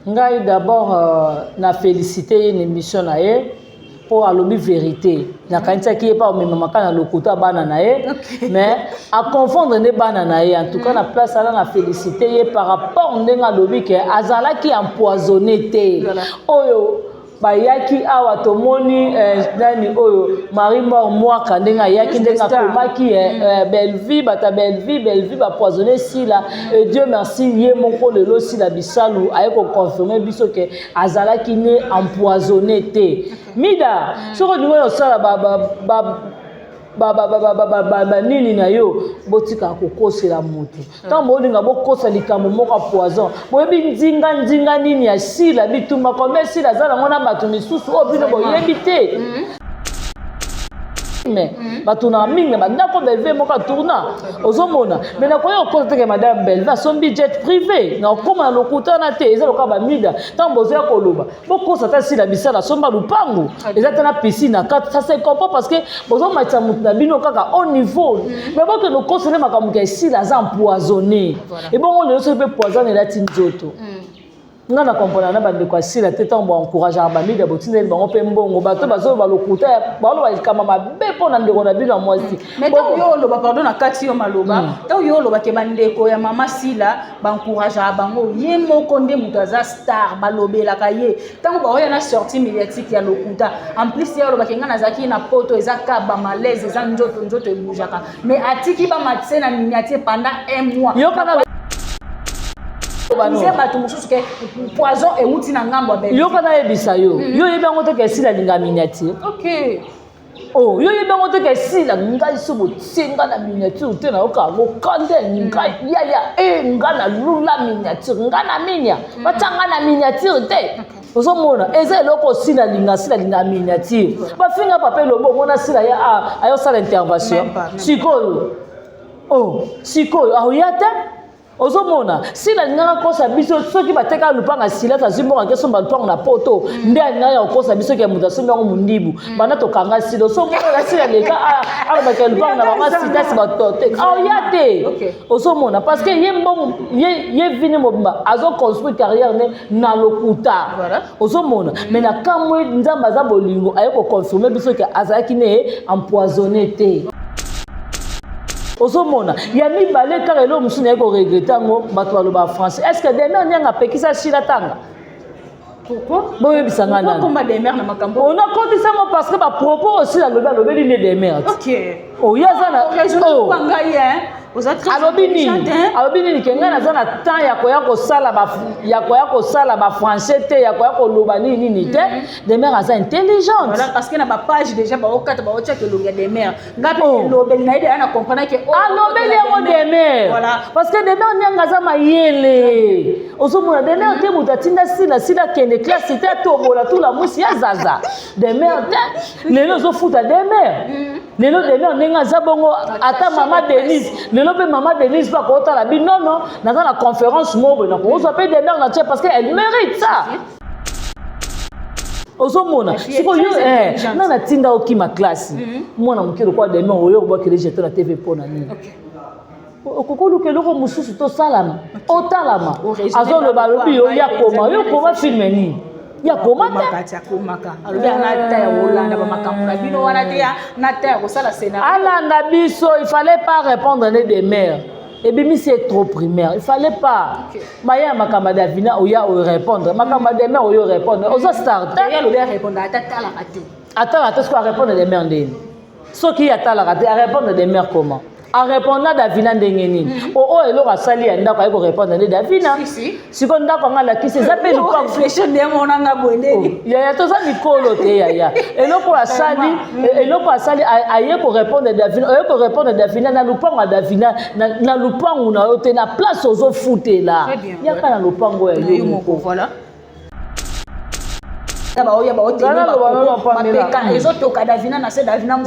Ngai d'abord na féliciter une émission na ye pour alobi vérité. Na kanisa qui est pas au même moment na lokuta bana na ye, mais à confondre ne bana na ye. En tout cas na place là na féliciter ye par rapport ndenga lobi que azala qui empoisonné té. Oyo bayaki awa tomoni nani oyo Marie mort moi kandenga yaki ndenga komaki belle vie ba poisonné si là et Dieu merci ye moko lelo si la bisalu ayeko confirmer biso que azala qui ne empoisonné té mida soko dingo sala nini na yo botika kokosela mutu tant bolinga bokosa likambo moko poison boyebi nzinga nini ya sila bitumba comme sila zala ngona batu misusu obino boyebi te mais batuna minga bandako belve moka tourna ozomona mais na koyo kote ke madame belve son budget privé na koma lokuta na te eza loka ba mida tant bozo koloba bokosa ta sila bisala somba lupangu eza tana piscine na 4 ça c'est comprend parce que bozo matsa mutu na bino kaka au niveau mais boke no kosele makamuka sila za empoisonné et bon on le se peut poisonner la tinzoto nga na comprendre na bande kwa sila tete on encourager abami da botinda bango pe mbongo bato bazo ba lokuta ba lo ba kama mabe pona ndeko na bino mwasi mais donc yo lo ba pardon na kati yo maloba donc yo lo ba ke bandeko ya mama sila ba encourager bango ye moko nde mutaza star balobela ka ye tant ba oya na sortie médiatique ya lokuta en plus yo lo ba ke nga na zaki na poto ezaka ba malaise eza nzoto ebujaka mais atiki ba matse na miniature pendant 1 mois yo kana poison et outil na ngambo belle yo kana ebisa yo yo yebango te ke sila linga miniature OK oh yo yebango te ke sila ngai subo tsenga na miniature te na oka go kande ngai ya ngana lula miniature ngana minya batanga na miniature te ozomona eza eloko sila linga miniature bafinga papa lobo mona sila ya ayo sala intervention sikoyo aoyata ozomona sila nganga kosa biso soki bateka lupanga sila tazimbo ngake somba lupanga na poto nde ngaya kosa biso ke muta somba ngo mundibu bana to kanga silo so mona sila leka ba lupanga na mama sita si batote yate ozomona parce que ye vini mobimba azo construire carrière na lokuta ozomona mais na kamwe nzamba za bolingo ayeko confirmer biso ke azaki ne empoisonné te Osomona, ya mibale kaka elo musuna yeko regreta ngo bato baloba français. Est-ce que demain nyanga pekisa shila tanga? Pourquoi? Boye bisanga nana. Pourquoi des mères na makambo? On a compté ça parce que ba propos aussi la lobe des mères. OK. Oh yazana. Oh. Alobi nini kenga na zana temps ya koya ko sala ba français te ya koya ko loba nini te des mères asa intelligentes voilà parce que na ba page déjà ba okata ba ocha ke lobi des mères ngape lobeli na ide ana comprendre que lobeli ngo des mères voilà parce que des mères nyanga za mayele osomona des mères te mutatinda sila kende classe te tobola tout la musi ya zaza des mères te lelo zo futa des mères lelo des mères nenga za bongo ata mama Denise maman Denise va porter la bille. Non, dans la conférence, on s'appelle des mères parce qu'elle mérite ça. Ozomona, si vous non na tinda okima classe. Moi na mukiro kwa des mères oyo kwa kile jeter na TV pour nani. Okokolu ke loko mususu to salama. Otalama. Azo le balobi yo ya koma filmer ni. Ya komata alobi anata ya Hollande ba makambo na bino wana te nata ya kosala scénario alanda biso il fallait pas répondre des mères et bimi c'est trop primaire il fallait pas maya makamba davina oya o répondre makamba des mères oyo répondre oza start ya lobi répondre atala raté ce qu'on répondre des mères ndeni soki atala raté à répondre des mères comment en répondant Davina ndengeni elo asali ya ndako ayeko répondre ne Davina siko ndako ngala kisi zape lupa réfléchir de mona nga bwendeni ya to za mikolo te ya eloko asali ayeko répondre Davina ayeko répondre Davina na lupango Davina na lupango na yo te na place ozo futela ya kana lupango ya yo moko voilà oya ba oteni ba ezotoka Davina na se Davina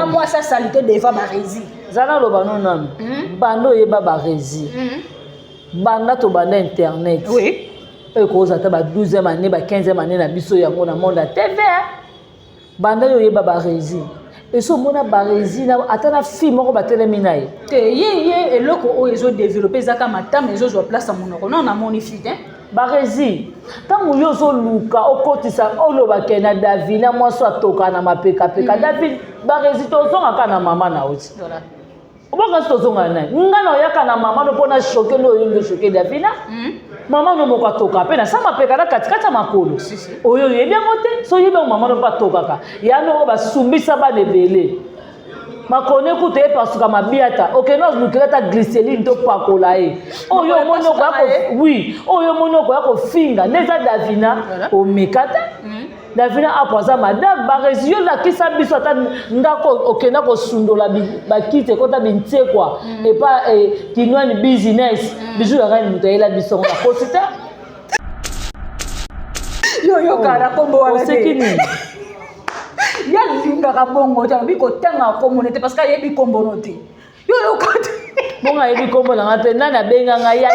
moi ça salité devant ba rési zana loba non bando yeba ba rési banda to banda internet oui e ko za ta ba 12e année ba 15e année na biso yango na monde TV banda yo yeba ba rési et so mona barezi na atana fille moko batelemi na ye te ye eloko oyo ezodeveloppe ezaka matama ezozwa place ya monoko non namoni fit barezi ntango yo ozoluka okotisa olobake na David na mwasi atoka na mapekapeka David barezi tozongaka na mama na oti obaka tozonga na nga na oyaka na mama no mpona choke no oyongo choke David na mama no moko atoka pe na sa mapeka na katikati ya makolo oyo yebi yango te so yebi yango mama no mpo atokaka yano basumbisa bana ebele makone kuta ye pasuka mabiata okende ozolukela ta glycéline to pakola ye oyo monoko yako oui oyo monoko yako finga neza Davina omeka te Davina apoza madame barezi yo lakisa biso ata ndako okenda kosundola bakite kota bintekwa epa kinwani business bizu ya rani mutu ayela biso na posita yo kala kombo wana osekini ya lingaka bongo te bi kotanga kombo nete parce que yebi kombo no te yo kata bonga yebi kombo na ngate nani abenganga ya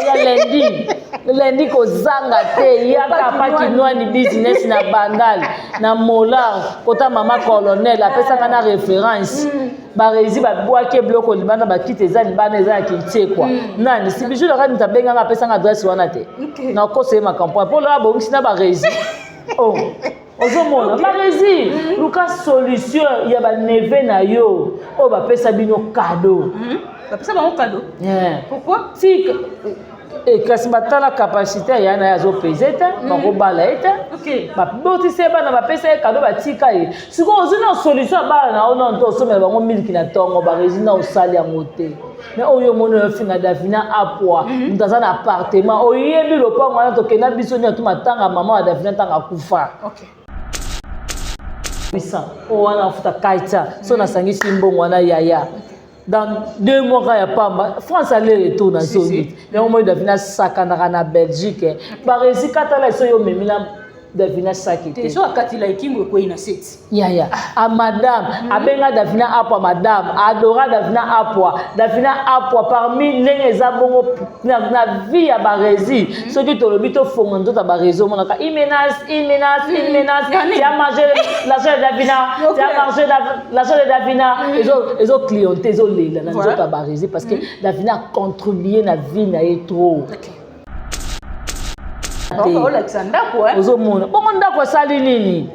lendi kozanga te ya kapa kinwani business na bandal na molar kota mama colonel apesaka na référence barezi babwaki biloko libanda bakite eza libanda eza ya kintekwa nani si bijou la kani tabenganga apesanga adresse wana te na kose ma campagne pour la bongisi na barezi oh ozomona barezi luka solution ya baneve na yo oyo bapesa bino cadeau bapesa bango cadeau pourquoi si kasi batala capacité ya na azopesa te bakobala ye te babotisa bana bapesa ye cadeau batika ye sikoyo ozwi na solution ya bana na ona nto osomela bango miliki na ntongo barezi na osali yango te mais oyo moni oyofinga Davina apwa mutu aza na appartement oyebi lopango wana tokenda biso nini atuma ntanga mama ya Davina ntanga akufa o wana afuta kaita so nasangisi mbongo wana yaya dans 2 mois ya pamba France allait retourner na zone mais au moins Davina sakana na Belgique barezi katala so yo memina Davina sakite so akatila ikingo ko ina set yaya a madame abenga Davina apwa madame adora Davina apwa parmi ndenge za bongo na vie ya barezi so ki tolobi to fonga nzota barezi monaka il menace ya manger l'argent de Davina ya manger l'argent de Davina ezo clienté ezo lela na nzota barezi parce que Davina a contribué na vie na ye trop ozomona bongo ndako asali nini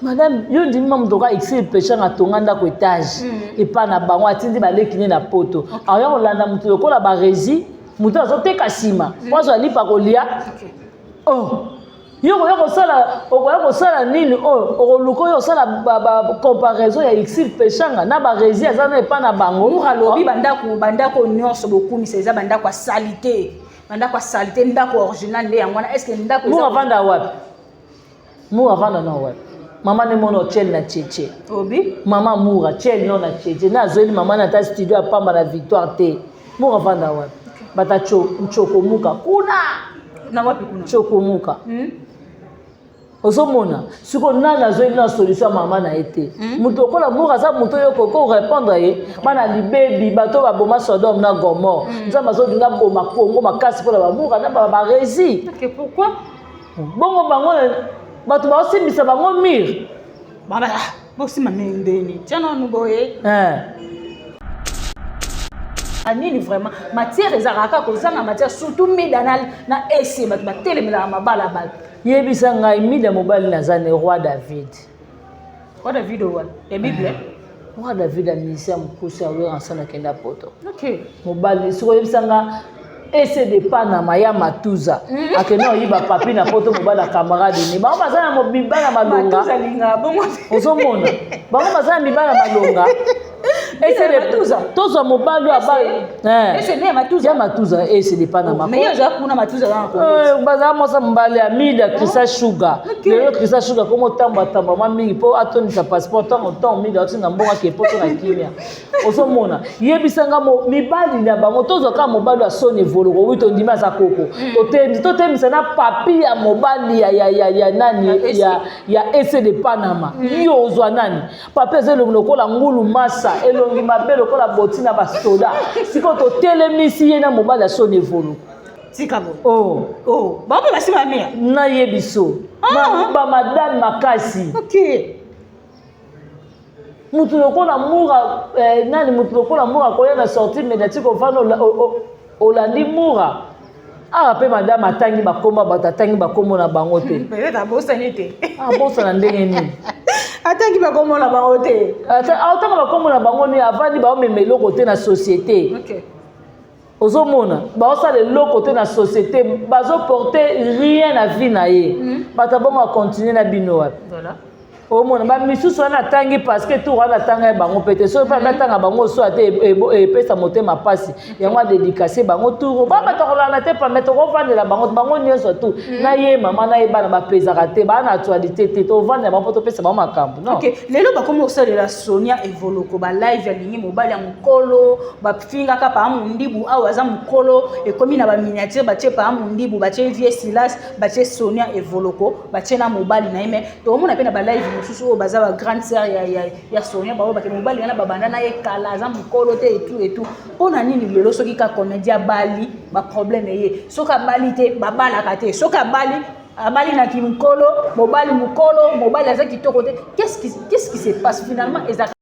madame yo ndimima mutu oka exil péché nga tonga ndako étage epa na bango atindi balekine na poto aoya kolanda mutu lokola barezi mutu azoteka nsima po azwalipa kolia yo okoya kosala nini oyo okoluka oyo osala comparaison ya exil péchanga na barezi aza na epa na bango alobi bandako nyonso bokumisa eza bandako asali te bandako asali te ndako original nde yango wana estce ndako mu avanda wapi mu avanda na wapi mama ne mono chel na cheche obi mama mura chel no na cheche na zoli mama na ta studio apamba na victoire te mu avanda wapi bata choko muka kuna na wapi kuna choko muka ozomona siko nani azweli na solution mama na ye te moto okola moko aza moto oyo koko répondre ye bana libebi bato baboma Sodome na Gomorre nzambe azodinga boma kongo makasi mpona bamuka na barezi pourquoi bongo bango bato baosimbisa bango mire bosima ndeni tiana nuboye anini vraiment matière ezalaka kozanga matière surtout mida na ese bato batelemelaka mabala bato yebisa ngai mida mobali naza ne roi David wana ya bible roi David amisi ya mokusi awera nsana kenda poto mobali siko yebisa nga ese de Panama ya matuza akenda oyiba papi na poto mobali ya camarade ne bango baza na mibala malonga ozomona bango baza na mibala malonga ese de matuza tozwa mobali ya matuza ese de Panama baza mosa mbali ya mida Krista Sugar lelo Krista Sugar komo tamba mwa mingi po atonisa passeport tango mida otinga mbongo ke poto na kimia ozomona yebisanga mibali na bango tozwa ka mobali ya soni voloko wito ndima za koko totemisa na papi ya mobali ya nani ya ese de Panama yo ozwa nani papi ezelo lokola ngulu masa elongi mabe lokola botina basoda siko totelemisi ye na mobali ya soni voloko tikabo bango basima mia na yebiso ba madame makasi mutu lokola mura nani mutu lokola mura koya na sortie médiatique ofana olandi mura pe madame atangi bakoma batatangi bakoma na bango te peut-être abosani te abosana ndenge nini atangi bakoma na bango te atanga bakoma na bango ni avandi baomema eloko te na société. OK. Ozomona baosala eloko te na société bazoporter rien na vie na ye bato bongo akontinue na bino wapi. Voilà. Omona ba misusu wana tangi parce que tout wana tanga bango pete so pa tanga bango so ate e pesa motema pasi yango dédicacer bango tout ba batokola na te pa mettre ko vandela bango nyonso tout na ye mama na ye bana ba pesa raté ba na actualité te to vandela ba poto pesa ba makambo non. OK, lelo ba komo osala la Sonia Evoloko ba live ya lingi mobali ya mukolo ba finga ka pa mundibu awa za mukolo e komi na ba miniature ba che pa mundibu ba che vie Silas ba che Sonia Evoloko ba che na mobali na ime to mona pe na ba live mususu baza ba grande sœur ya Sonia ba ba ke mobali na babanda na ye kala za mukolo te et tout pona nini lelo soki ka comédia bali ba problème ye soka bali te babala ka te soka bali abali na kimukolo mobali aza kitoko te qu'est-ce qui se passe finalement exactement.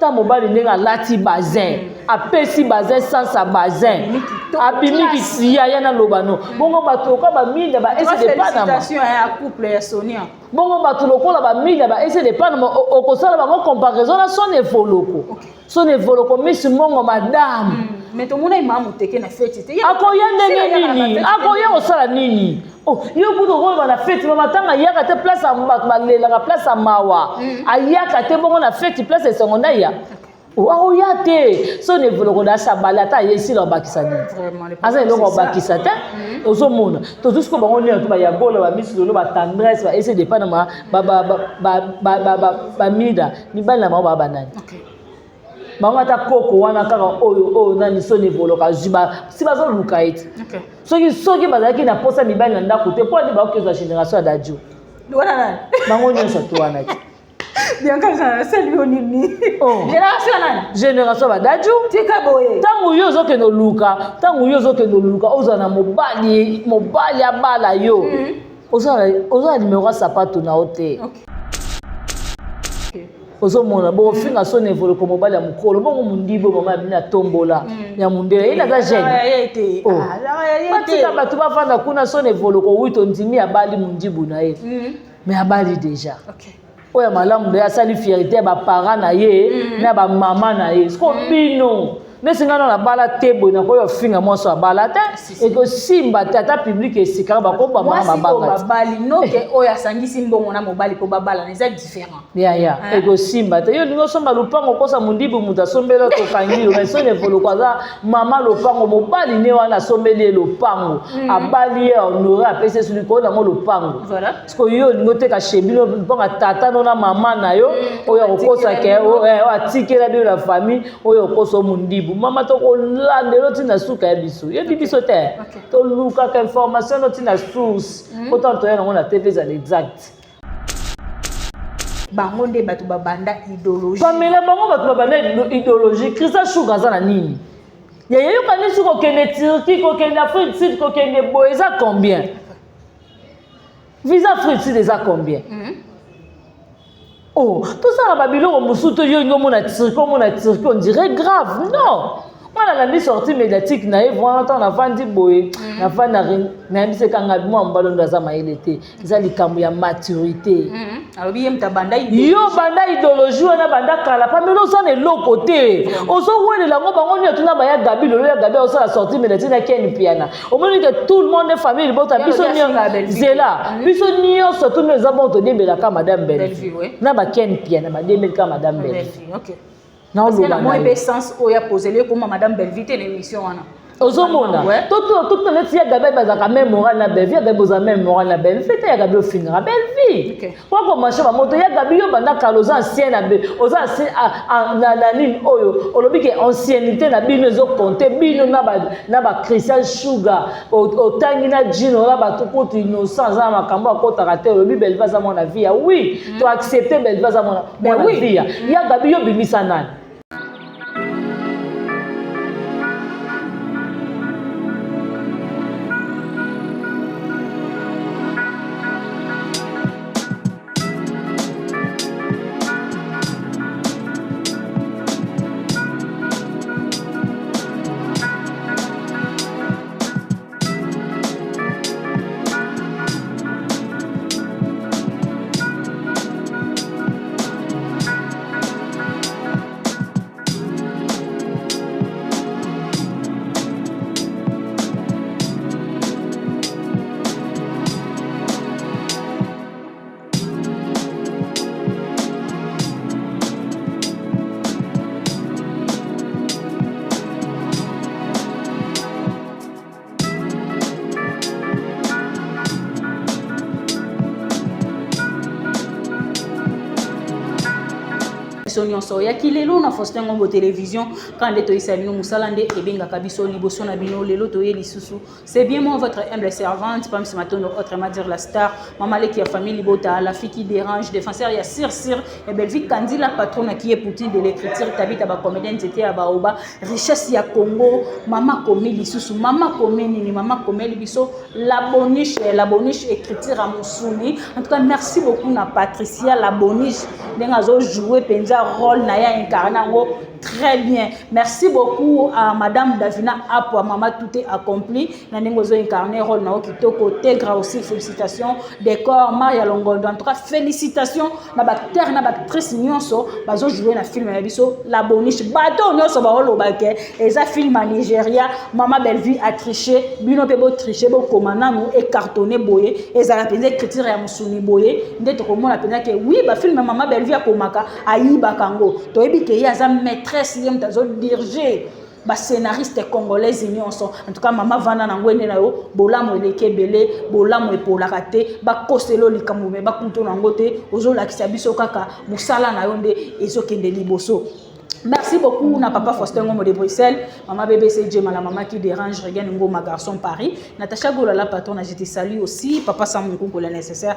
Mobali ndenge lati bazin apesi bazin sans sa bazin abimi kisiya yana lobano bongo bato ko ba minda ba essayer de panama félicitations à couple ya Sonia bongo bato lokola ba minda ba essayer de panama okosala ba comparaison na son evoloko miss mongo madame mais to mona imamu teke na fête te akoya ndenge nini akoya osala nini yo buto ko ba na fête mama tanga yaka te place à bato balela ka place à mawa ayaka te bongo na fête place secondaire ya oya te son evoloko da sabala ta yesi lo bakisa ni vraiment asa eloko bakisa te ozomona to jusqu'au bango ni to ba ya bolo ba misilo ba tendresse ba essayer de panama ba mida ni bana ma ba banani. OK. Bango ta koko wana kaka oyo nani son evoloko ziba si bazo luka eti. OK. Soki bazaki na posa mibali na ndako te po ni ba okezo génération ya dadio wana nani bango nyonso to wana ti bien quand ça c'est lui nini génération nani génération ba dadio tika boye tangu yo zokendo luka ozana mobali abala yo ozana numéro sapato na ote ozomona bo finga son evoloko mobali ya mukolo bongo mundibo mama bina tombola ya mundele ina za jeune batika bato bavanda kuna son evoloko wito ndimi abali mundibu na ye mais abali déjà. OK. Oya malamu de asali fierté ba parents na ye na ba mama na ye sko bino nesingana na bala tebo na koyo finga moso abala te et que simba tata public esika ba ko ba mama baba bali noke oya sangisi mbongo na mobali po babala neza différent ya et que simba te yo ningo somba lupango kosa mundibu muta sombelo to kangi mais son evoloko za mama lupango mobali ne wana sombeli lupango abali ya honoré apese suli ko na mo lupango voilà parce que yo ningo te ka shebilo lupango tata na mama na yo oya kokosa ke o atikela de la famille oya koso mundibu mama to ko landelo tina suka ya biso ye biso te to luka ka information no tina source autant to yana na TV za exact bango nde bato babanda idéologie pamela bango bato babanda idéologie Christa Shuga za na nini ya yo kanisi ko kende Turquie ko kende Afrique Sud ko kende Boeza combien visa Afrique Sud déjà combien tout ça va biloko musuto yo ngomona Turquie on dirait grave non Voilà la sortie médiatique na event on a vendu boy na vana na bise kanga mo mbalondo za maelete za likambo ya maturité alobi yem tabanda yo banda idéologie na banda kala pa melo ça ne lo côté ozo wele la ngo bango ni tuna ba ya gabi lo ya gabi ozo la sortie médiatique na ken piana au moins que tout le monde est famille bota biso ni zela biso ni surtout nous avons to dembela ka madame Bellevue na ba ken piana ba dembela ka madame Bellevue OK na parce que moi essence o ya poser le comme madame Bellevue te l'émission wana ozomona tout net ya gabe bazaka même moral na belle vie gabe boza même moral na belle vie ya gabe finira belle vie kwa ko marché ba moto ya gabe yo banda kaloza ancien na be oza na nini oyo olobi ke ancienneté na bino zo compter bino na ba Christian Sugar otangi na jino na ba tukutu innocence na makambo akota kate olobi belle vie za mona vie oui tu accepter belle vie za mona vie ya gabe yo bimisa nani. nyonso ya kilelo na Faustin Ngombo télévision quand les toisa bino musalande et benga kabiso liboso na bino lelo toye lisusu c'est bien moi votre humble servante pam ce matin autrement dire la star maman qui a famille libota la fille qui dérange défenseur ya sir et belle vie Kandi la patronne qui est poutine de l'écriture tabita ba comédienne c'était à baoba richesse ya Congo maman komi lisusu maman komi nini maman komi libiso la boniche écriture à Mosuni en tout cas merci beaucoup na Patricia la boniche denga zo jouer penza rôle na ya incarné très bien. Merci beaucoup à Madame Davina Apo, maman tout est accompli. Nanengozo incarné rôle na kitoko Tegra aussi félicitations. Décor Maria Longondo en tout cas félicitations na bacteur na actrice nyonso bazo jouer na film na biso la boniche bato nyonso ba holo bake eza film à Nigeria maman Bellevue a triché bino pe bo tricher bo komana nous et cartonné boye ezala penza écriture ya Musuni boye ndeto komona penza ke oui ba film maman Bellevue a komaka ayiba kango toyebi ke yaza maîtresse yem tazo diriger ba scénariste congolaise nyonso en tout cas maman vana na ngwene na yo bolamo eleke belé bolamo epola raté ba koselo likambo me ba kunto na ngote ozo lakisa biso kaka musala na yo nde ezokende liboso. Merci beaucoup na papa Faustin Ngombo de Bruxelles, maman BBC Djema, la maman qui dérange, regarde Ngo ma garçon Paris, Natacha Gola la patronne, je te salue aussi, papa Sam Nkungu le nécessaire,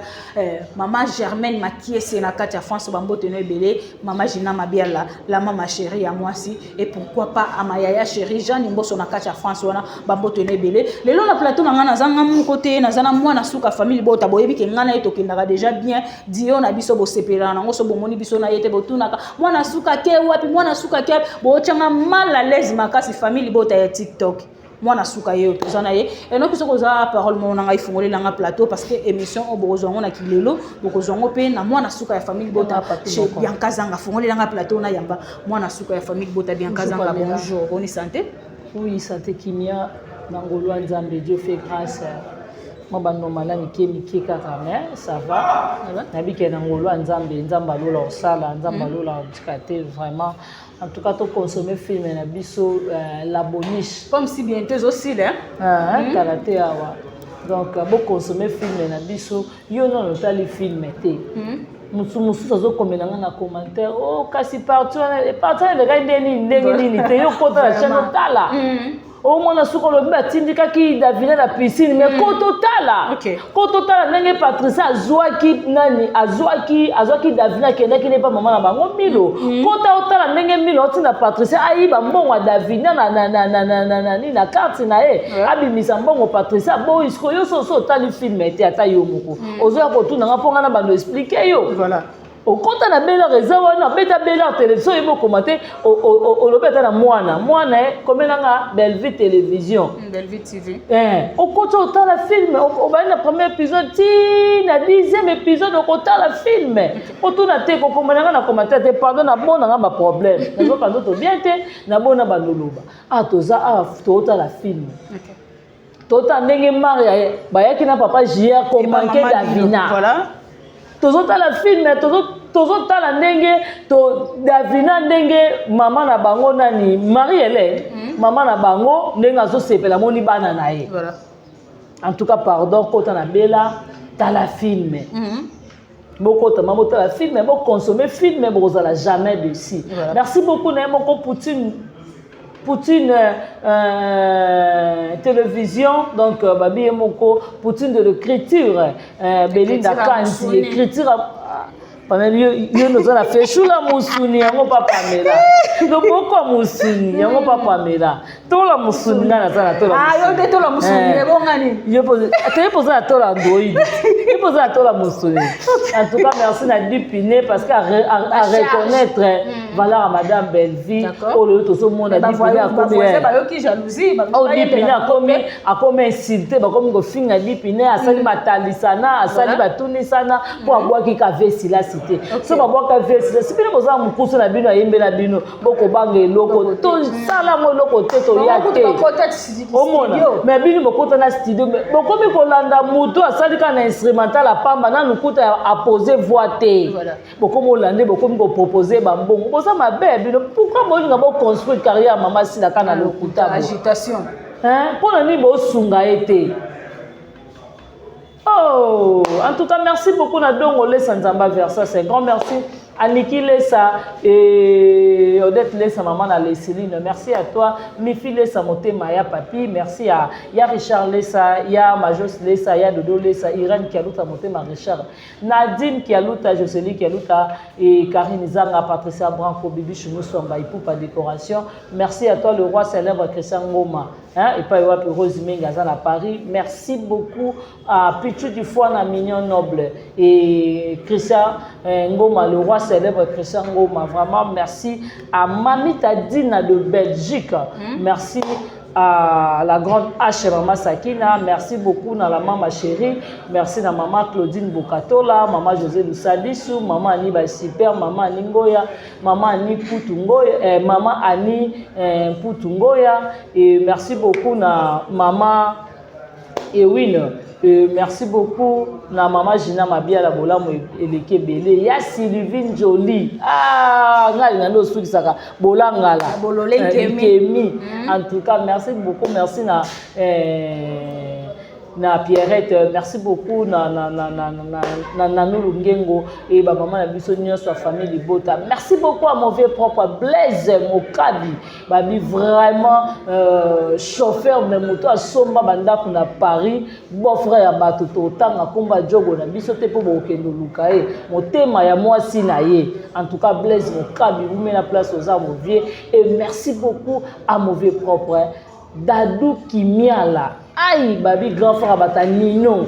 maman Germaine Makie Sénakatia France Bambo Tene Belé, maman Gina Mabiala, la maman chérie à moi aussi, et pourquoi pas à ma yaya chérie Jean Nimbo Sonakatia France wana Bambo Tene Belé. Les longs na plateau na ngana zanga mon côté, na zana moi na suka famille bota boyebi ke ngana eto kindara déjà bien, dio na biso bo sepela na ngoso bo moni biso na yete botunaka, moi na suka ke wapi moi na suka ke bo changa mal à l'aise makasi famille bota ya TikTok moi na suka yo tozana ye et non ko za parole mon nga ifungoli na plateau parce que émission o bozongo na kilelo bokozongo pe na moi na suka ya famille bota chez Bianca Zanga fungoli na plateau na yamba moi na suka ya famille bota Bianca Zanga bonjour bonne santé oui santé kimia nangolo nzambe Dieu fait grâce moi bando malani kemiki kaka mais ça va nabike nangolo nzambe nzamba lola osala nzamba lola ndikate vraiment en tout cas to consommer film na biso la boniche comme si bientôt aussi là karaté awa donc bo consommer film na biso yo non tali film té musu azo komenanga na commentaire oh kasi partout de gaideni ndengeni te yo kota la chaîne tala au moins suko lo ba tindika ki Davina la piscine mais koto tala ndenge Patricia azwaki nani azwaki Davina kenda ki ne pas maman na bango milo kota otala ndenge milo otina Patricia ayiba mbongo Davina na carte na abimisa mbongo Patricia bo isko yo so tali film ete ata yo moko ozo ko tuna ngaponga na bando expliquer yo voilà au compte na bela réserve na beta bela télévision et beaucoup commenter au lobeta na mwana komenanga Bellevue télévision Bellevue TV au compte autant la film au ba na premier épisode ti na 10e épisode au compte la film au tout na te ko komenanga na commenter te pardon na bona nga ba problème na zo quand to bien te na bona ba loloba toza to autant la film tota ndenge maria ba yaki na papa JR ko manquer Davina voilà tozo ta la film tozo tozo tala ndenge to davina ndenge mama na bango nani Marie-Hélène mama na bango ndenge azo sepela moni bana na ye voilà en tout cas pardon kota na bela tala film beaucoup de mamans la film mais bon consommer film mais vous allez jamais dessus voilà. Merci beaucoup Némoko Poutine télévision donc babi Moko Poutine de l'écriture Belinda Kanti écriture Pamela yo nous a fait chula musuni yango papa mela donc beaucoup musuni yango papa mela tola musuni na tola yo de tola musuni bon ngani yo pose la tola android yo pose la tola musuni en tout cas merci na Dipine parce qu'à reconnaître valeur à madame Bellevie oh le tout ce monde a Dipine a commis ba yo ki jalousie oh Dipine a commis insulté ba comme go finga Dipine a sali batalisana a sali batunisana pour avoir qui kave sila so babwa ka vesi sipina boza mukusu na bino ayembe na bino boko banga eloko to sala mo eloko te to ya te omona mais bino bokota na studio boko mi kolanda mutu asalika na instrumental apamba na nukuta a poser voix te boko mo lande boko mi ko proposer bambongo boza mabe bino pourquoi bolinga bo construire carrière mama sila kana lokuta agitation pour ni bo sunga ete. Oh, en tout cas, merci beaucoup Nadongo Lesa Nzamba Versa, c'est un grand merci. Aniki Lesa et Odette Lesa, maman à Lesseline, merci à toi. Mifi Lesa, Motema, ya Papi, merci à ya Richard Lesa, ya Majos Lesa, ya Dodo Lesa, Irène Kialuta, Motema Richard, Nadine Kialuta, Jocelyne Kialuta et Karine Zanga, Patricia Branco, Bibi Choumousamba, Ipoupa Décoration. Merci à toi, le roi célèbre Christian Ngoma. Et pas Rose Mengazan à Paris. Merci beaucoup à Pichu du Foie Mignon Noble et Christian Ngoma, le roi célèbre Christian Ngoma. Vraiment, merci à Mamita Dina de Belgique. Merci à la grande H. Maman Sakina. Merci beaucoup à la maman chérie. Merci à maman Claudine Bokatola, maman José Lussadissou, maman Annie Bassiper, maman Annie Ngoya, maman Annie Poutungoya, maman Annie Poutungoya. Et merci beaucoup à maman Ewine. Merci beaucoup na maman Gina Mabia la bolamu eleke belé ya Sylvine Jolie ngali na ndo suki saka bolanga la bolole kemi en tout cas merci beaucoup merci na Pierrette merci beaucoup na Nulu Ngengo et ba maman na biso nyonso famille Libota merci beaucoup à mon vieux propre Blaise Mokabi babi vraiment chauffeur de moto à Somba banda na Paris bon frère ya bato totanga komba jogo na biso te po bokendo lukae motema ya mwasi na ye en tout cas Blaise Mokabi vous met la place aux armes vieux et merci beaucoup à mon vieux propre Dadou Kimiala aïe babi grand frère bata Nino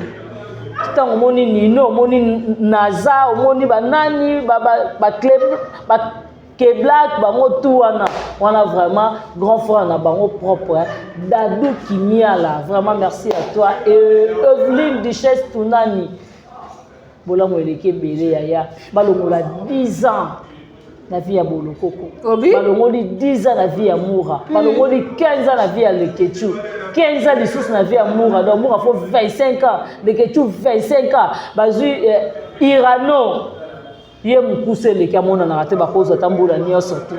tant moni Nino moni Naza moni banani ba club ba Keblak bango tout wana vraiment grand frère na bango propre Dadou Kimiala vraiment merci à toi et Evelyne Duchesse Tunani bola mo eleke belé yaya balongola 10 ans la vie à Bolokoko. Balongoli 10 ans la vie à Moura. Balongoli 15 ans la vie à Lekechu. 15 ans de sous la vie à Moura. Donc Moura faut 25 ans. Lekechu 25 ans. Bazu Irano. Yé moukousse le Kamona n'a raté ba cause tamboula ni osoto.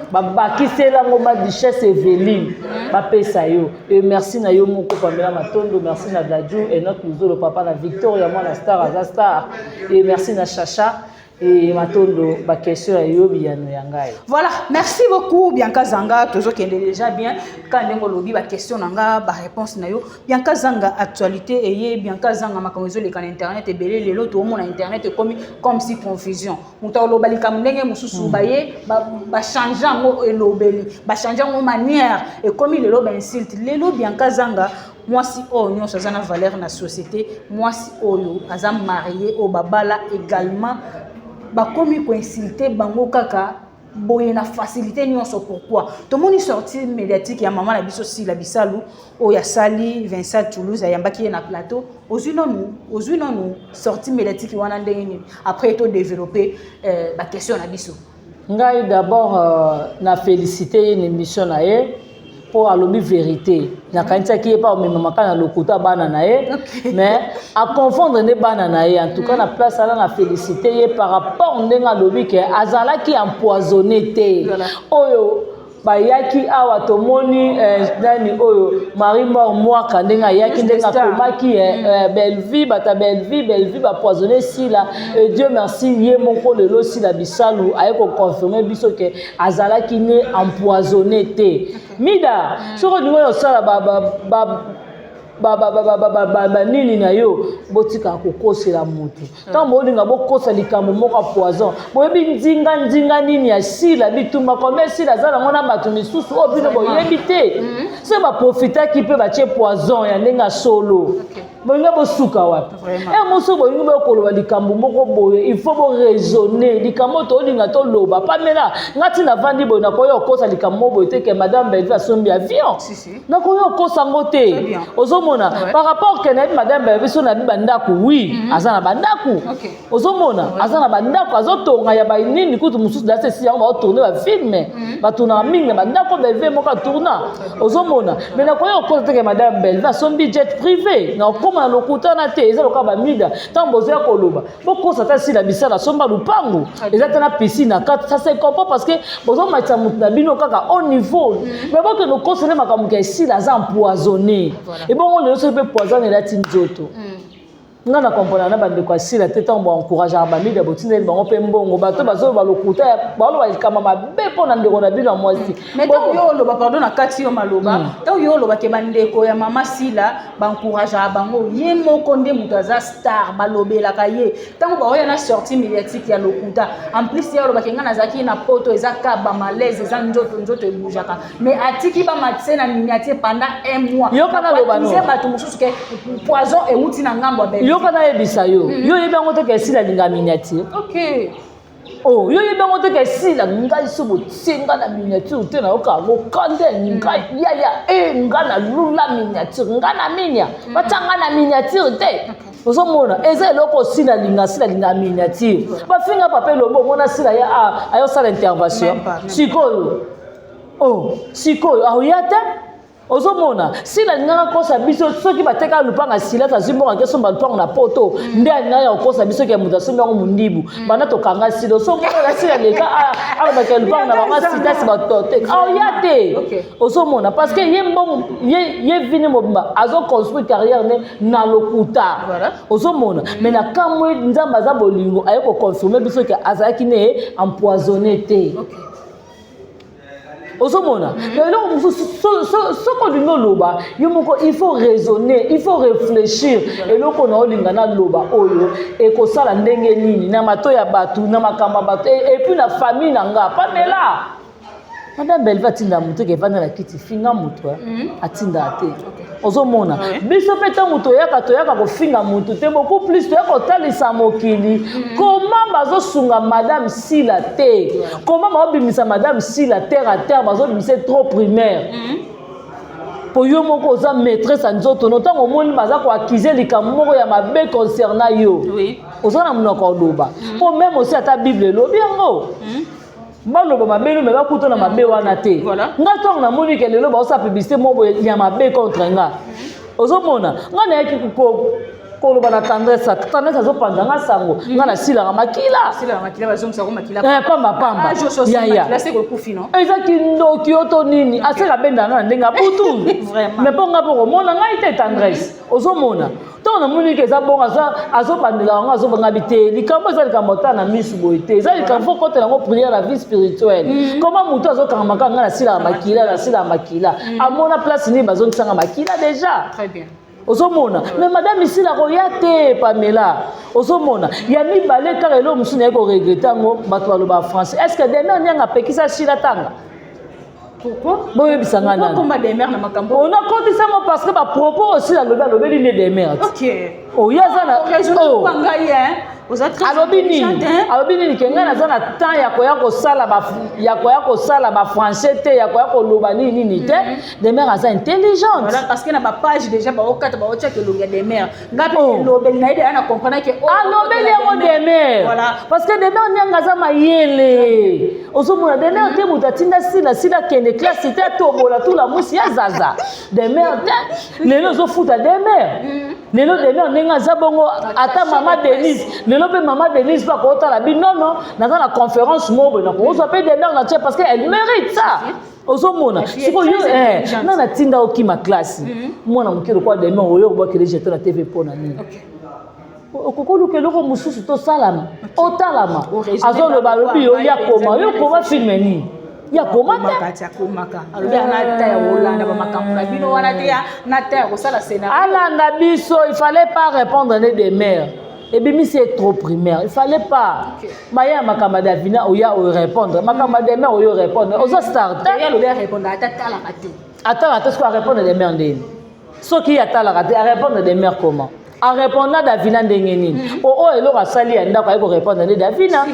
Ba kisela ngoma Duchesse Evelyne. Ba pesa yo. Et merci na yo moko Pamela Matondo, merci na Dadju et notre le papa na Victoria moi la star Azastar. Et merci na Chacha. Et Matondo, ma question est voilà, merci beaucoup Bianca Zanga, toujours qui est déjà bien. Quand on lobby ma question nanga, ma réponse na yo. Bianca Zanga actualité et Bianca Zanga ma conviction les canaux internet et belé les lots tout le monde internet comme si confusion. On t'a lobali comme n'engé mususu baye, ba changeant mo lobeli, ba changeant mo manière et comme il lobe insulte. Les lots Bianca Zanga moi si oh nous ça a valeur dans la société, moi si oh nous azam marié au babala également. Bakomi ko insulter bango kaka boye na facilité nyonso pourquoi tout monde sorti médiatique ya maman la biso si la bisalu o ya sali Vincent Toulouse ya mbaki na plateau ozu non sorti médiatique wana ndenge après to développer ba question na biso ngai d'abord na féliciter une émission na ye pour alobi vérité na kanisa qui est pas au même moment na lokuta bana na ye mais à confondre ne bana na ye en tout cas na place là na féliciter ye par rapport ndenga lobi que azala qui empoisonné te oyo bayaki awa tomoni nani oyo Marie mort mwaka ndenga yaki ndenga komaki Belleville bata Belleville ba poisonné si là et Dieu merci ye moko lelo si la bisalu ayeko confirmer biso que azala qui ne empoisonné te mida soko dingo yo sala nini na yo botika kokosela mutu ntango olinga bokosa likambo moko poison boyebi nzinga nini ya sila bitumba kome sila za nango na bato misusu oyo bino boyebi te se baprofitaki mpe batie poison ya ndenge solo bolinga bosuka wapi mosu bolingi bokoloba likambo moko boye il faut boraisonner likambo tolinga toloba pamela ngati navandi boye nakoya okosa likambo moko boye te ke madame Belleville asombi avion nakoya okosa ngo te ozomona par rapport ke nayebi madame Belleville so nayebi bandako oui aza na bandako ozomona aza na bandako azotonga ya banini kutu mosusu dase si yango baotourne bafilme batuna mingi bandako Belleville moko atourna ozomona mais nakoya okosa te ke madame Belleville asombi jet privé na na lokuta na te eza loka ba mida tant bozoya koloba bokosa ta si la bisala somba lupango eza ta na piscine na kati ça c'est comprend parce que bozo matcha mutu na bino kaka au niveau mais boke no kosele makambo ke si la za empoisonné et bon on le se peut poisonner la tinzoto nga na comprendre na bande kwa sila te tant bo encourager ba mida botineli bango pe mbongo bato bazo ba lokuta balo ba kama mabe pona ndeko na bino mwasi mais tant yo lo ba pardon na kati yo maloba tant yo lo ba ke bandeko ya mama sila ba encourager bango ye moko nde mutaza star balobela ka ye tant ba oya na sortie médiatique ya lokuta en plus ya lo ba ke nga na zaki na poto eza ka ba malaise eza nzoto ebujaka mais atiki ba matse na miniature pendant 1 mois yo kana lo ba no bato mususu ke poison euti na ngambo ba yo kana yebisa yo yebi yango te ke sila linga miniature oh yo yebi yango te ke sila ngai so botenga na miniature te na yoka lokande ngai ya nga na lula miniature nga na minia batanga na miniature te ozomona eza eloko sila linga miniature bafinga papa lobo mona sila ya ayo sala intervention sikoyo aoyata ozomona sila ngaka kosa biso soki bateka lupanga sila tazimbo ngake somba lupanga na poto nde ngaka kosa biso ke muta somba ngo mundibu bana to kanga silo so ngaka sila leka ala bakela lupanga na banga sita si batote yate ozomona parce que ye vini mobimba azo construire carrière ne na lokuta ozomona mais na kamwe nzamba za bolingo ayeko confirmer biso ke azaki ne empoisonné te ozomona lelo soko lingo loba yo moko il faut raisonner il faut réfléchir eloko na olinga na loba oyo ekosala ndenge nini na mato ya batu na makamba batu et puis la famille nanga pamela madame Belleville atinda mutu ke vanda na kiti finga mutu atinda ate ozomona biso pe tango toyaka kofinga mutu te beaucoup plus toyaka kotalisa mokili comment bazosunga madame sila te comment baobimisa madame sila terre à terre bazobimisa trop primaire po yo moko oza maîtresse ya nzoto no ntango omoni baza koakize likambo moko ya mabe concernant yo oza na monoko oloba po même aussi ata bible elobi yango baloba mabelo me bakuta na mabe wana te nga tongo na moni ke lelo baosa publicité moko ya mabe contre nga ozomona nga na yaki koloba na tendresse azopanza nga sango nga na silaka makila pamba ezaki ndoki oto nini aseka bendanga na ndenge abutu mais mpo nga mpo komona ngai te tendresse ozomona ntango na moni ke eza bongo azobandela yango azobanga bite likambo eza likambo ta na misu boye te eza likambo fo kotela yango priere la vie spirituelle koma motu azokangamaka nga nasilaka makila amona place nini bazongisanga makila déjà ozomona mais madame ici la royauté Pamela ozomona ya mibale kaka elo musu na ko regretter ngo bato baloba français est-ce que demain nyanga pekisa shila tanga pourquoi boye bisanga na pourquoi comme des mères na makambo on a compté ça parce que ba propos aussi la lobeli ne des mères OK Oh, yazana. Oh, vous êtes très intelligente, hein? Alobini kenga nazana temps ya koya kosala ba français te ya koya koloba nini te. Des mères asa intelligente. Voilà, parce que na ba page déjà ba okata ba otia ke longa des mères. Ngapi lobeli na ide ana comprendre que alobeli yango des mères. Voilà, parce que des mères nyanga za mayele. Ozomona des mères te mutatinda sila kende classe te tobola tout la musi ya zaza. Des mères te lelo zo futa des mères. Lelo des mères nenga za bongo ata maman Denise. Lelo pe maman Denise pas kota la bi non dans la conférence mobo na ko zo pe des mères na tia parce que elle mérite ça. Ozomona siko yo na tinda okima classe. Mwana mukiro kwa des mères oyo kwa kele jeter na TV pona nini. Okokolu ke loko mususu to salama otalama azoloba lobi yo ya koma filme ni ya koma ta komaka alobi ana ta ya Hollande ba makambo na bino wana te na ta ya kosala scénario alanda biso il fallait pas répondre des mères et bien c'est trop primaire il fallait pas maya makamba davina oya o répondre makamba des mères oyo répondre oza starter ya lobi répondre ata la raté attends ce qu'on répondre des mères ndeni ce qui ata la raté à répondre des mères comment en répondant Davina ndengeni oh eloko asali ya ndako ayiko répondre ne Davina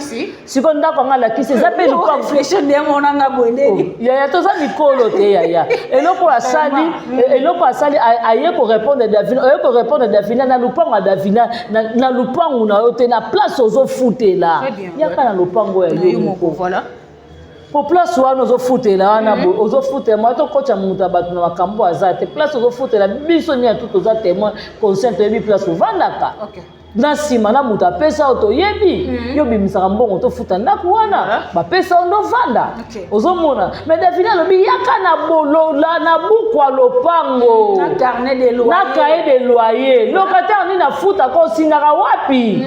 siko ndako ngala kisi zape lu pas réfléchir ndé monanga boendeli ya toza mikolo te ya eloko asali ayeko répondre Davina ayeko répondre Davina na lupango Davina na lupango na yote na place ozo futela ya kana lupango ya yo voilà pour place wana ozo futela wana ozo futela moi to kocha muta batu na makambo azate place ozo futela biso ni tout oza témoin conscient yebi place ovandaka na sima na muta pesa auto yebi yo bimisaka mbongo to futa ndako wana ba pesa ondo vanda ozo mona mais Davina lobi yaka na bolola na bukwa lopango na carnet de loyer na cahier de loyer locataire ni na futa ko singaka wapi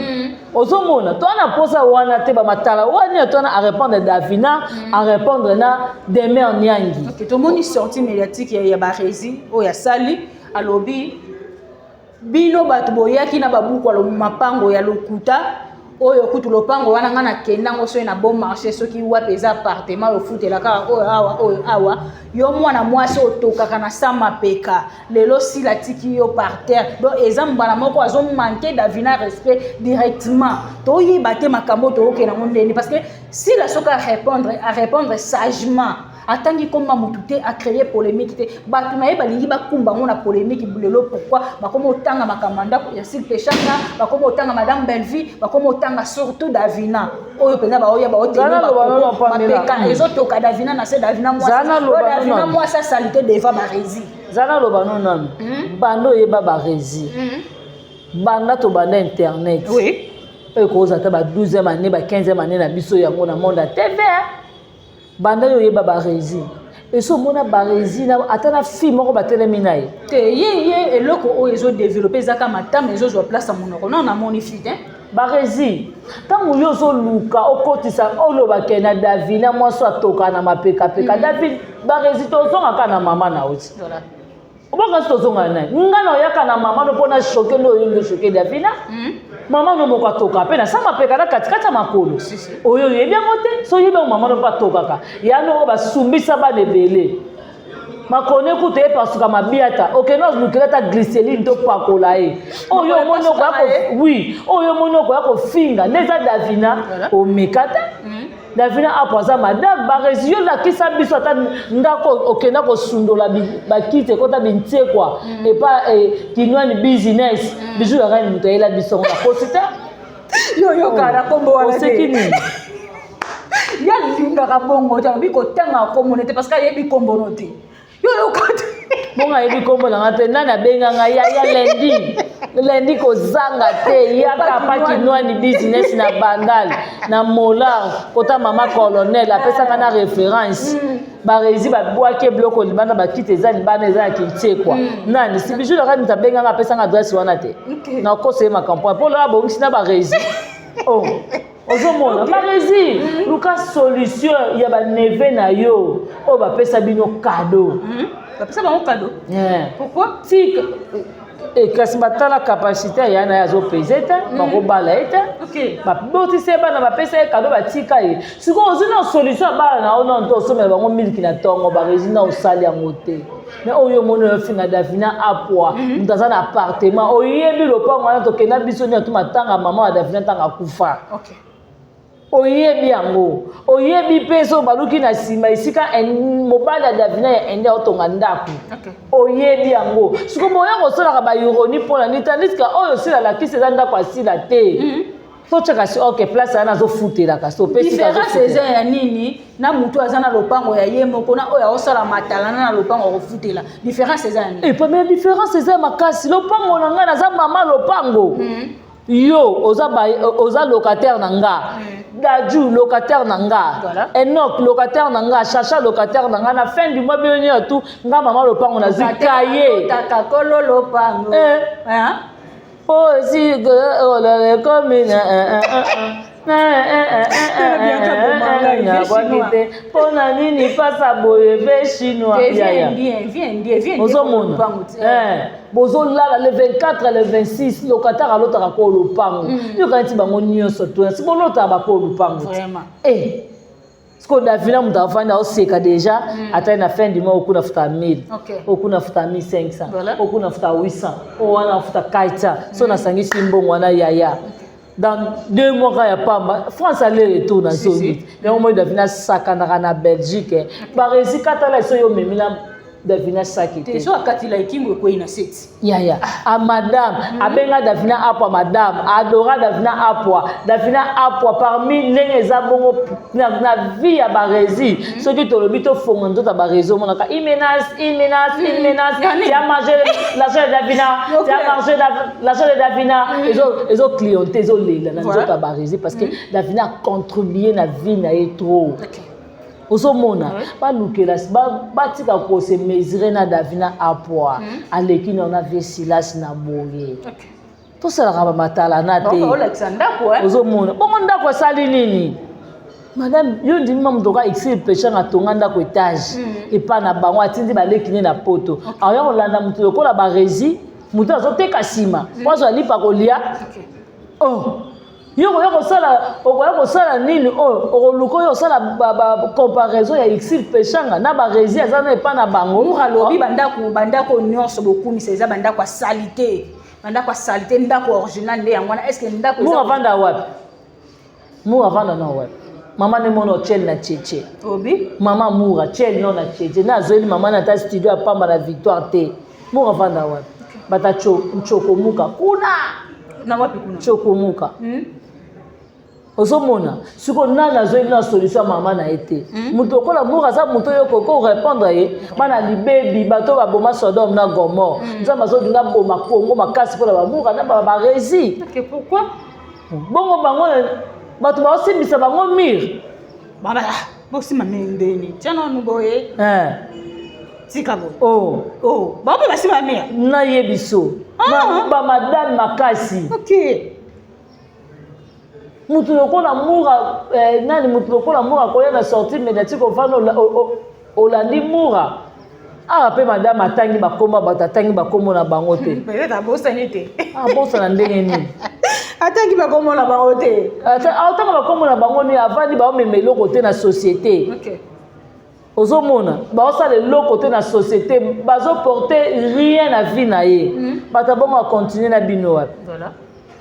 ozomona toi na posa wana te ba matala wana toi na répondre Davina à répondre na des mères nyangi OK to moni sortie médiatique ya ba rési o ya sali alobi bino bato boyaki na babuku alo mapango ya lokuta oyo kutu lopango wana ngana kendango so na bon marché soki wapi eza appartement yo futela ka oyo awa yo mwana mwasi otokaka na sama peka lelo si la tiki yo par terre donc eza mbala moko azo manquer Davina respect directement to yiba te makambo to okena mondeni parce que si la soka à répondre sagement atangi comme Mamoutouté a créé polémique te batu na ye balingi bakumba ngona polémique lelo pourquoi bakomo tanga makamanda ya sil pechanga bakomo tanga madame Belleville bakomo tanga surtout Davina oyo pena ba oya ba otena ba peka ezotoka Davina na se Davina moi Davina moi sa salité devant ma rési zana lo bano non bando yeba ba rési banda to banda internet oui e ko za ta ba 12e année ba 15e année na biso ya mona monde TV banda yo yeba ba rési et so mona ba rési na atana fille moko ba telemi nae te ye eloko o ezo développer zaka matama ezo zo place monoko non na moni fit hein ba rési tango yo zo luka okotisa oloba kena Davina moi so atoka na mapeka peka David ba rési to zonga kana mama na oti voilà obaka to zonga na ngana yaka na mama no pona choquer no yo choquer Davina maman no moko atoka pe na sama peka na katikata makolo oyo yebi ngote so yebi maman no patoka ka ya no ba sumbisa ba lebele makone ku te pasuka mabiata okeno luketa glycérine to pakola e oyo monoko yako oui oyo monoko yako finga neza Davina o mekata Davina apoza madame barezi yo la kisa biso ata ndako okenda ko sundola bakite kota bintie kwa et pas kinwani business bizu ya ngani mutayela biso na kosita yo kana kombo wana sekini ya linga ka bongo ta biko tanga ko monete parce que yebi kombo note yo kata bonga yebi kombo na ngate nana benga nga ya lendi ko zanga te ya ka pa kinwani business na bandal na molar kota mama colonel apesa kana référence ba rési ba boake bloko libana ba kite zani bana za kintie kwa nani si bijou la ngata benga nga apesa nga adresse wana te na ko se ma campagne pour la bongi na ba rési oh ozomona ba rési luka solution ya ba neve na yo o ba pesa bino cadeau ba pesa ba cadeau pourquoi si Et kasi batala capacité ya na yazo peser ta bako bala eta OK ba boti se bana ba pesa cadeau ba tika ye siko ozina solution bala na ona to somela bango miliki na tongo ba resina osali yango te mais oyo mono yo finga Davina apwa mutaza na appartement oyebi lopango wana to kena biso ni to matanga mama Davina tanga kufa OK oyebi yango oyebi peso baluki na sima isika mobile ya Davina ya ende otonga ndaku oyebi yango siko moya kosolaka ba ironi pona ni tandis ka oyo sila la kisi za ndako asila te so chaka si OK place ana zo futela ka so pesi ka zo différence ya nini na mutu azana lopango ya yemo kona oyo osala matala na lopango ko futela différence ya nini et première différence c'est makasi lopango na nga na za mama lopango yo oza locataire nanga Daju locataire nanga Enoch locataire nanga Chacha locataire nanga na fin du mois bien à tout nga mama lopango na zikaye takakolo lopango hein oh si que comme pona nini pasa boye ve chinois viens bozo lala le 24 le 26 locataire alotaka ko lopango yo kanti bango nyonso to si bolota ba ko lopango vraiment Siko Davina mutafanya oseka deja ata na fin du mois okuna futa 1000 okuna futa 1500 okuna futa 800 wana futa kaita so na sangisi mbongo wana yaya dans 2 mois ya pamba France aller retour na zone mais au moins Davina sakana na Belgique ba résikata la so yo memila Davina sakite so akati la ikingo ko ina set yaya a madame abenga Davina apwa madame adora Davina apwa parmi les zabongo na vie ya barezi ce qui to lobito fongo ndota barezo monaka il menace ya manger l'argent de Davina ya manger l'argent de Davina ils ont clienté ils ont lela na ndota barezi parce que Davina a contribué na vie na trop Osomona ba lukela ba tika ko se mesurer na Davina apwa aleki na na vesilas na boye to sala ka matala na te osomona bongo ndako sali nini madame yo ndi mama mtoka exil pêcher na tonga ndako étage et pas na bango atindi baleki na poto ayo kolanda mutu lokola ba rezi mutu azoteka sima pozo alipa kolia yoko sala nini okoluko yo sala ba comparaison ya exil pechanga na ba rezi azana epa na bango muralobi bandako nyonso bokumi seza bandako salite ndako original nde yango est-ce que ndako mu avanda wapi na wapi mama ne mono chel na cheche obi mama mura chel no na cheche na zeli mama na ta studio apamba na victoire te mu avanda wapi bata chokomuka kuna na wapi kuna chokomuka Osomona, siko nana zo ina solution mama na été. Muto kola mura za muto yo koko répondre ye, bana libebi bato ba boma Sodome na Gomorrhe. Nzamba zo dinga boma Kongo makasi kola ba mura na ba rési. OK, pourquoi? Bongo bango bato ba osimbisa bango mir. Baba, bosi mamendeni. Tiana nuboye. Tika bo. Baba basi mamia. Na yebiso. Ba madame makasi. OK. Mutu lokola mura nani mutu lokola mura koya na sortie médiatique ofano olandi mura pe madame atangi bakoma batatangi bakomo na bango te peut-être abosani te bosa na ndenge nini atangi bakomo na bango te atanga bakomo na bango ni avandi baomema eloko te na société ozomona baosala eloko te na société bazoporter rien na vie na ye bato bongo acontinue na bino wapi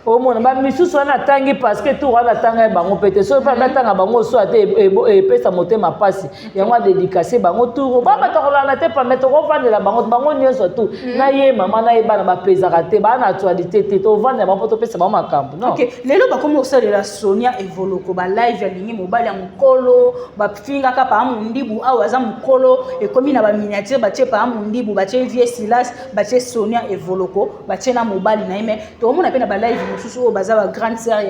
au monde ba misusu wana tangi parce que tout wana tanga bango pete so pa tanga bango so ate e pesa motema pasi yango dédicacer bango tout ba batokola na te pa mettre ko vendre la bango nyonso tout na ye mama na ye bana ba pesa raté ba na actualité te to vendre ba poto pesa ba makambo non OK lelo ba komo so de la Sonia Evoloko ba live ya lingi mobile ya mukolo ba finga ka pa mundibu au aza mukolo e komi na ba miniature ba che pa mundibu ba che vie Silas ba che Sonia Evoloko ba che na mobile na ime to mona pe na ba live susu baza ba grande sœur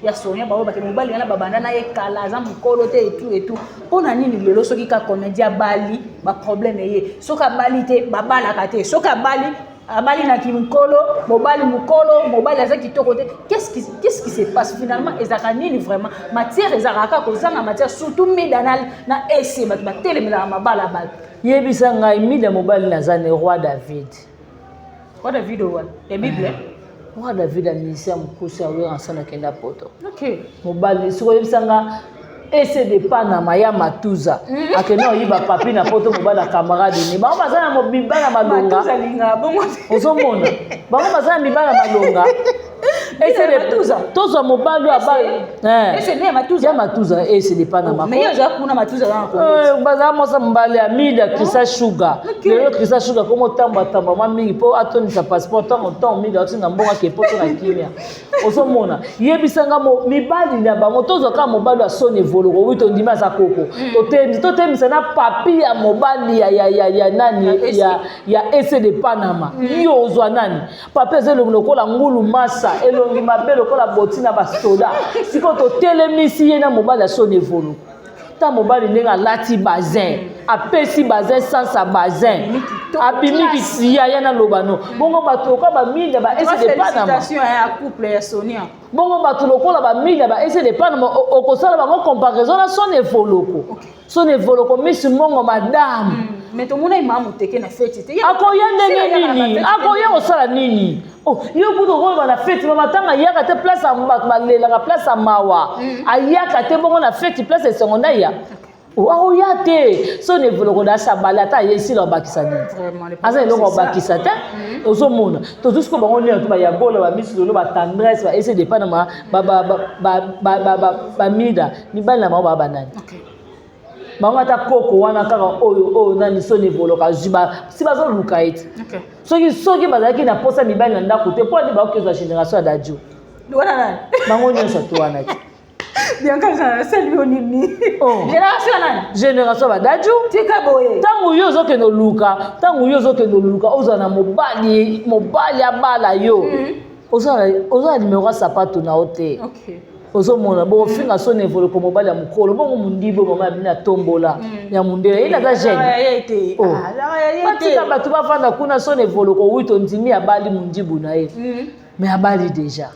ya Sonia ba ba ke mobali na babanda na ye kala za mukolo te et tout pona nini lelo soki ka comédia bali ba problème ye soka bali te babala ka te soka bali abali na kimukolo mobali aza kitoko te qu'est-ce qui se passe finalement ezaka nini vraiment matière ezaka ko zanga matière surtout médanal na ese ba telemela mabala ba yebisa ngai mide mobali na zane roi David Quoi David Owan? La Bible? Moi David a ministère mukusi awe ansana kenda poto. OK. Mobali siko yebisanga essaie de panama ya matuza. Akena oyiba papi na poto mobala camarade ni. Ba bazana mobibana malonga. Matuza linga bongo. Ozomona. Ba bazana mibala malonga. Essaie de matuza. Tozo mobali abali. Essaie de matuza. Ya matuza essaie de panama. Mais ya kuna matuza na Congo. Bazana mosa mbali amida Krista Sugar. Le Krista Sugar komo tamba ma mingi po atoni sa passeport tant mingi atinga mbonga ke poto na kimia. Ozomona. Yebisanga mo mibali na bango tozo ka mobali asone voloko wito ndima za koko. Totemisa na papi ya mobali ya nani ya essaie de Panama. Yo ozwa nani? Papi ezelo lokola ngulu masa elongi mabe lokola botina bastoda. Siko totelemisi ye na mobali asone voloko. Ta mobali nenga lati bazin apesi bazin sans bazin abimi kisiya yana lobano bongo bato ko ba minda ba essaie de Panama félicitations à couple ya Sonia bongo bato lokola ba minda ba essaie de Panama okosala bango comparaison na son evoloko misi mongo madame mais to mona imamu teke na fête te akoya ndenge nini akoya osala nini oh yo kuto ko ba na fête ba matanga yaka te place a balela ka place a mawa ayaka te bongo na fête place e secondaire ya oh ya te son evoloko da sabala ta yesi lo bakisa ni vraiment asa eloko bakisa te ozomona to jusqu'au bango ne to ba ya bola ba misu lo ba tendresse ba essayer de Panama ba mida ni bana ma ba banani bango ta koko wana kaka oyo nani son evoloko ziba si bazo luka eti soki bazaki na posa mibali na ndako te po ndi ba okezwa génération ya dadio wana nani bango nyonso to wana ti bien quand ça c'est lui nini génération nani génération ba dadio tika boye tangu yo zokendo luka ozana mobali abala yo ozana numéro ya sapato na ote ozomona bo finga son evoloko mobali ya mukolo bongo mundibo mama bina tombola ya mundele ina za jeune batika bato bafanda kuna son evoloko wito ndimi abali mundibu na ye mais abali déjà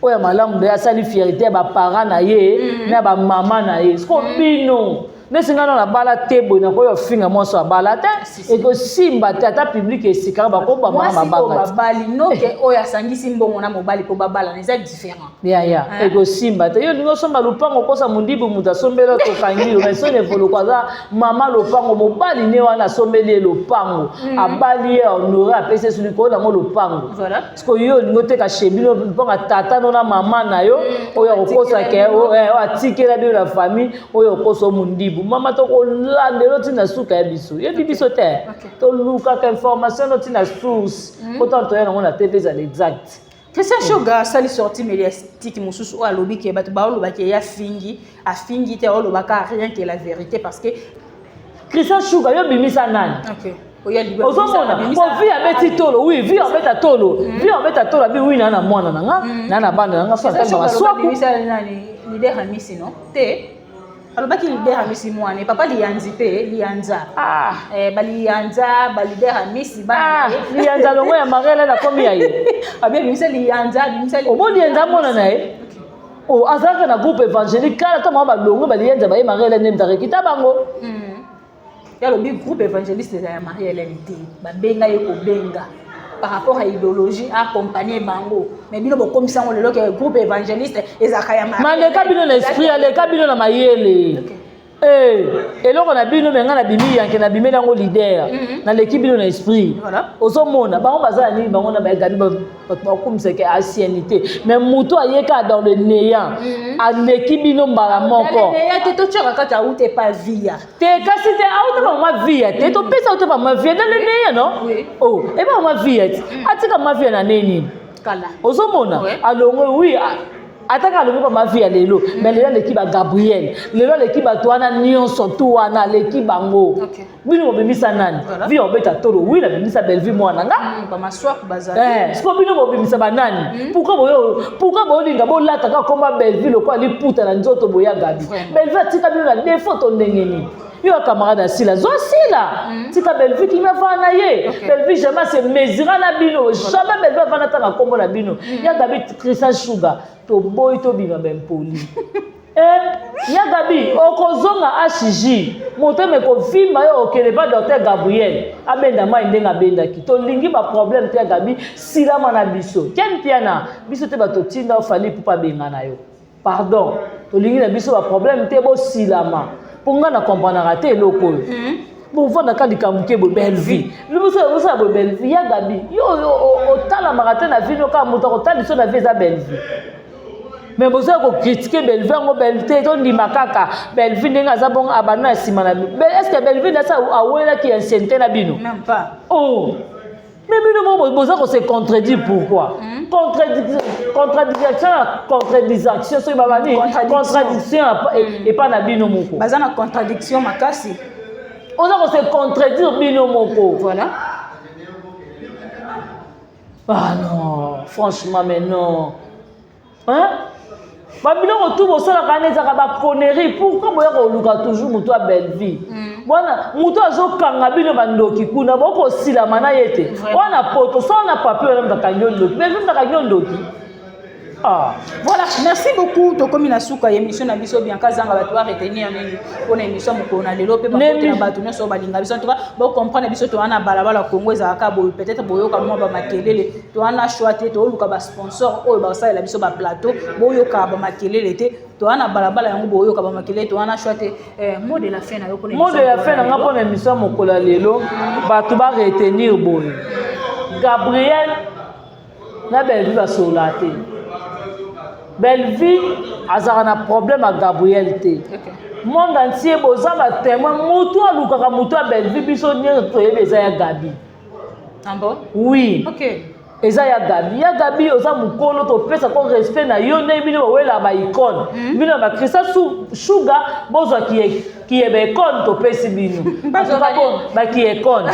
oya malamu de asali fierté ya ba parents na ye na ba mama na ye sko bino nesinga na bala tebo na koyo finga moso abala te et que simba te ata public esika ba ko ba mama banga babali no ke oya sangisi mbongo na mobali po babala neza différent ya et que simba te yo ningo somba lupango kosa mundibu muta sombela to kangilo mais son evolo kwaza mama lupango mobali ne wana sombeli lupango abali honoré apese suli ko na mo lupango voilà parce que yo ningo te ka shebilo lupango tata no na mama na yo oya kosa ke o atikela bi la famille oya kosa mundibu mama to ko landelo tina suka ya biso ye biso te to luka ka information no tina source autant to yana na TV za exact Christian Sugar sali sorti médiatique mususu a lobi ke bato ba loba ke ya fingi te o loba ka rien que la vérité parce que Christian Sugar yo bimisa nani ozomona po vi abeti tolo oui vi abeta tolo abi oui na mwana nanga na banda nanga so tamba baswaku bimisa nani leader Hamisi no te alobaki leader Hamisi mwane papa lianzi pe lianza balianza leader Hamisi bana lianza longo ya marele na komi yaye abi bimisa lianza obodi lianza mona naye azaka na groupe évangélique kala to mama longo balianza ba marele ne mtarekita bango ya lobi groupe évangéliste ya marele nti babenga ye kobenga par rapport à idéologie accompagner bango mais bino bokomi sango lelo ke groupe évangéliste ezaka ya maleka bino na esprit aleka bino na mayele eloko na bino menga na bimi yanke na bimela ngo leader na l'équipe bino na esprit ozomona bango bazala ni bango na baegabi bakomisa ke ancienneté mais muto ayeka dans le néant à l'équipe bino mbala moko te to tchaka kata ute pa via te kasi te auta ba ma via te to pesa auta ba ma via dans le néant non e ba ma via atika ma via na neni kala ozomona alongo oui ataka alongo pa ma via lelo mais lelo l'équipe à Gabriel lelo l'équipe à toi na nyonso to wana l'équipe bango bino bimisa nani vi obeta toro oui la bimisa Bellevue mwana nga ba maswaku bazali siko bino bimisa banani pourquoi bolinga bolata ka komba Bellevue lokwa liputa na nzoto boya gabi Bellevue atika bino na défaut to ndengeni yo camarade asila zo sila tika Bellevue ki mafana ye Bellevue jamais se mesura na bino jamais Bellevue vana tanga kombo na bino ya gabi Christian Sugar to boy to bima ben poli ya gabi okozonga HJ motema ekovimba yo okende pa docteur Gabriel abenda mai ndenge abendaki tolingi baproblème te ya Gabi silama na biso tiani piana biso te bato tinda ofali mpo babenga na yo pardon tolingi na biso baproblème te bosilama mpo nga na komprenaka te eloko oyo bovanda ka likambo ke bo belle vie lobosa bo belle vie ya Gabi yo otalamaka te na vie yoka moto akotaliso na vie eza belle vie mais boza ko critiquer belle vie ngo belle te to ndima kaka belle vie ndenge aza bon abana sima na bi est-ce que belle vie na sa awela ki ancienneté na bino même pas oh mais bino boza ko se contredire pourquoi contradiction so babani contradiction et pas na bino moko baza na contradiction makasi on a se contredire bino moko voilà ah non franchement mais non hein babiloko tout bosalaka nde ezaka baconnerie pourquoi boya koluka toujours moto ya belle vie wana moto azokanga bino bandoki kuna bokosilama na ye te wana poto so wana papier wana mutakangi yo ndoki belle vie mutakangi yo ndoki ah voilà merci beaucoup tokomi na suka ya émission na biso bien kazanga bato ba retenir nini pona émission moko na lelo pe bakote na bato nyonso balinga biso en tout cas ba comprendre biso to wana balabala Congo ezaka boyo peut-être boyoka mwa ba makelele to wana choité to luka ba sponsor oyo ba sala biso ba plateau boyoka ba makelele te to wana balabala yango boyoka ba makelele to wana choité mot de la fin na yo pona mot de la fin na pona émission moko la lelo bato ba retenir boyo Gabriel na belle vie ba solate belle vie azaka na problème à Gabriel te monde entier boza ba témoin moto alukaka moto ya belle vie biso nyonso toyebi eza ya Gabi ah bon oui ok eza ya Gabi oza mokolo topesa ko respect na yo nde bino bawela ba icône bino ba Christa Sugar bozwa qui est icône topesi bino ba qui est icône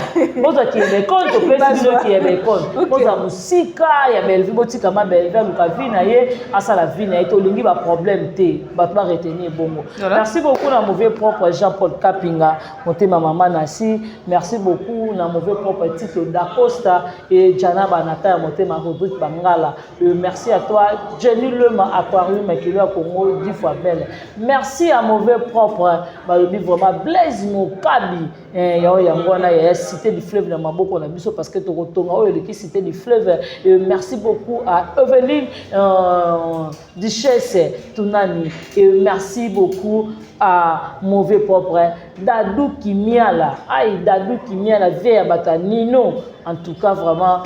bozwa qui est icône topesi bino qui est icône bozwa musika ya belle vie botika ma belle vie luka vie na ye asala vie na ye tolingi ba problème te bato ba retenir bongo merci beaucoup na mauvais propre Jean-Paul Kapinga motema mama Nasi merci beaucoup na mauvais propre Tito Dacosta et Jana Banata motema Rodrigue Bangala merci à toi Jenny Lema Aquarium qui est à Congo 10 fois belle merci à mauvais propre vraiment Blaise Mokabi yangwana ya cité du fleuve na maboko na biso parce que tokotonga oyo de cité du fleuve merci beaucoup à Eveline Duchesse Tunani et merci beaucoup à mauvais propre Dadou Kimiala Dadou Kimiala via Batanino en tout cas vraiment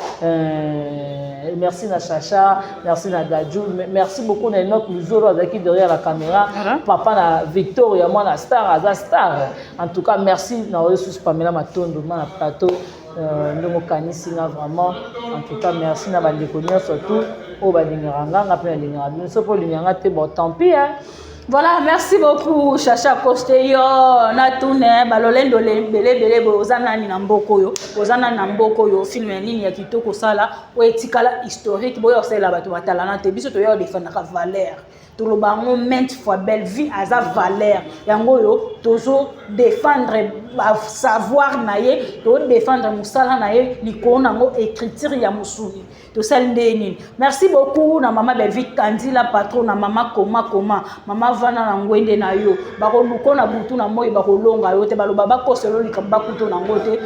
merci na Chacha merci na Dadou merci beaucoup na notre Luzolo qui derrière la caméra papa na Victoria moi na star en tout cas merci na ressources Pamela Matondo na plateau ndongo kanisi na vraiment en tout cas merci na bandeko surtout au badingiranga ngape na linganga biso po linganga te bon tant pis hein. Voilà, merci beaucoup Chacha Costeyo na tune balolendo belebele bozana ni namboko yo film nini ya kitoko sala o etikala historique boyo sala bato batalana te biso to yo défendre ka valeur tout le bango maintes fois belle vie aza valeur yango yo tozo défendre savoir naye to défendre musala naye likona ngo écriture ya musuni to sel ndeni merci beaucoup na mama belle vie Kandila patron na mama koma mama vana na ngwende na yo bako lukona butu na moyi bako longa yo te baloba bakoselo likamba kuto na ngote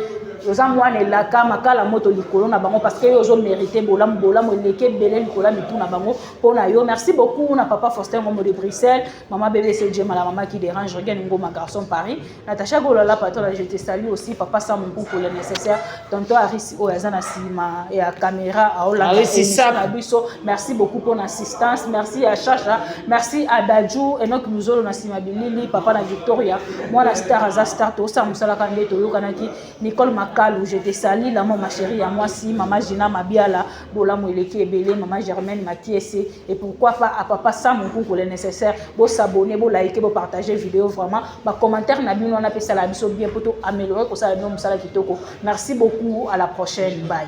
oza mwana elaka makala moto likolo na bango parce que yo zo mérité bolamu eleke bele likolo mitu na bango pona yo merci beaucoup na papa Faustin Ngomo de Bruxelles maman bébé c'est la maman qui dérange regarde Ngoma garçon Paris Natacha Golala patron je te salue aussi papa Sam Moukou pour le nécessaire tonton Arisi Oyazana Sima et à caméra à Hollande merci beaucoup pour l'assistance merci à Chacha merci à Dadjou et donc nous allons na Sima Bilili papa na Victoria moi la star Aza star to sa musala kande to yo kanaki Nicole Kalou, je te salue, là, ma chérie, à moi si, maman Gina Mabiala, Bola Moueleki Ebele, maman Germaine Mathiesse, et pourquoi pas à papa Sam pour le nécessaire, pour s'abonner, pour liker, pour partager la vidéo, vraiment, ma commentaire, on a fait ça la mission bien pour améliorer, pour ça, merci beaucoup, à la prochaine, bye.